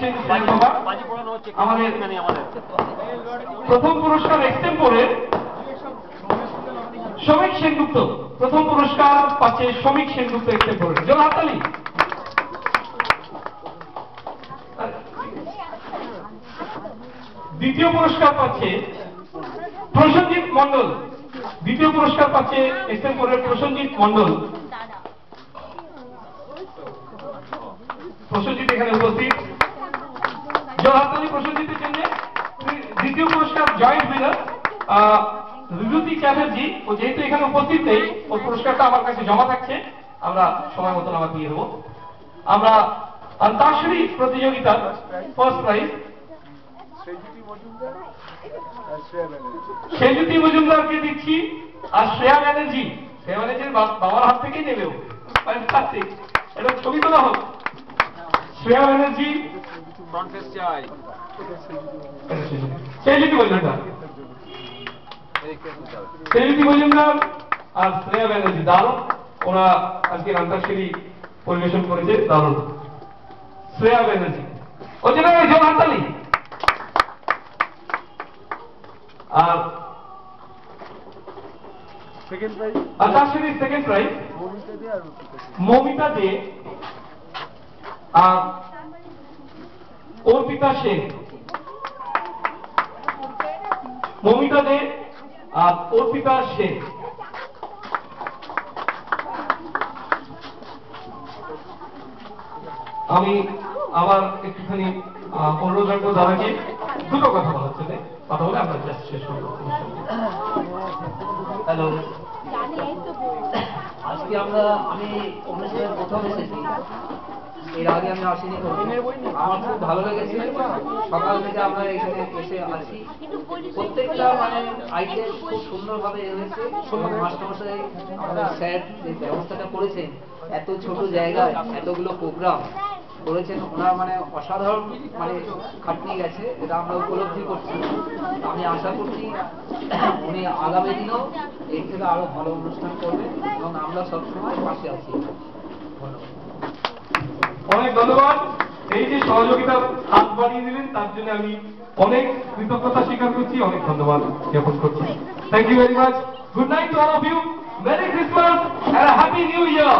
দিচ্ছেন আমাদের প্রথম পুরস্কার এক্সটেম্পোরে শ্রমিক সেনগুপ্ত, প্রথম পুরস্কার পাচ্ছে শ্রমিক সেনগুপ্ত এক্সটেম্পোরে। জোর হাততালি। দ্বিতীয় পুরস্কার পাচ্ছে প্রসেনজিৎ মন্ডল, দ্বিতীয় পুরস্কার পাচ্ছে এক্সটেম্পোরের প্রসেনজিৎ মন্ডল। প্রসেনজিৎ এখানে উপস্থিত। জোর হাততালি প্রসেনজিতের জন্য। দ্বিতীয় পুরস্কার জয়েন্ট উইনার বিভূতি চ্যাটার্জি, ও যেহেতু এখানে উপস্থিত নেই ওর পুরস্কারটা আমার কাছে জমা থাকছে, আমরা সময় মতন আবার দিয়ে দেবো। আমরা অন্তাক্ষরী প্রতিযোগিতার ফার্স্ট প্রাইজ সেজুতি মজুমদারকে দিচ্ছি, আর শ্রেয়া ব্যানার্জি, শ্রেয়া ব্যানার্জির বাবার হাত থেকেই নেবে ও। এটা ছবি তোলা হোক। শ্রেয়া ব্যানার্জি সেজুতি মজুমদার, সেজুতি মজুমদার আর শ্রেয়া ব্যানার্জি দারুণ, ওরা আজকে অন্তাক্ষরী পরিবেশন করেছে, দারুণ। শ্রেয়া ব্যানার্জি ওই জন্য জোর হাততালি। আর অন্তাক্ষরীর সেকেন্ড প্রাইজ মমিতা দে আর অর্পিতা সেন। মমিতা দে আর অর্পিতা সেন। আমি আবার একটুখানি অনুরোধ রাখবো দাদাকে দুটো কথা বলার জন্য, কথা বলে আমরা জাস্ট শেষ করবো। হ্যালো, আজকে আমি অনুষ্ঠানের প্রথম এসেছি, এর আগে আমি আসিনি। আমার খুব ভালো লেগেছে, সকাল থেকে আমরা এখানে এসে আছি। প্রত্যেকটা আইটেম খুব সুন্দরভাবে হয়েছে। মাস্টারমশাই আমাদের স্যার যে ব্যবস্থাটা করেছেন, এত ছোট জায়গায় এতগুলো প্রোগ্রাম করেছেন, ওনার অসাধারণ খাটনি গেছে, এটা আমরা উপলব্ধি করছি। আমি আশা করছি উনি আগামী দিনেও এর থেকে আরো ভালো অনুষ্ঠান করবেন এবং আমরা সবসময় পাশে আছি। অনেক ধন্যবাদ। এই যে সহযোগিতার হাত বাড়িয়ে দিলেন তার জন্য আমি অনেক কৃতজ্ঞতা স্বীকার করছি, অনেক ধন্যবাদ জ্ঞাপন করছি। Thank you very much. Good night to all of you. Merry Christmas and happy new year.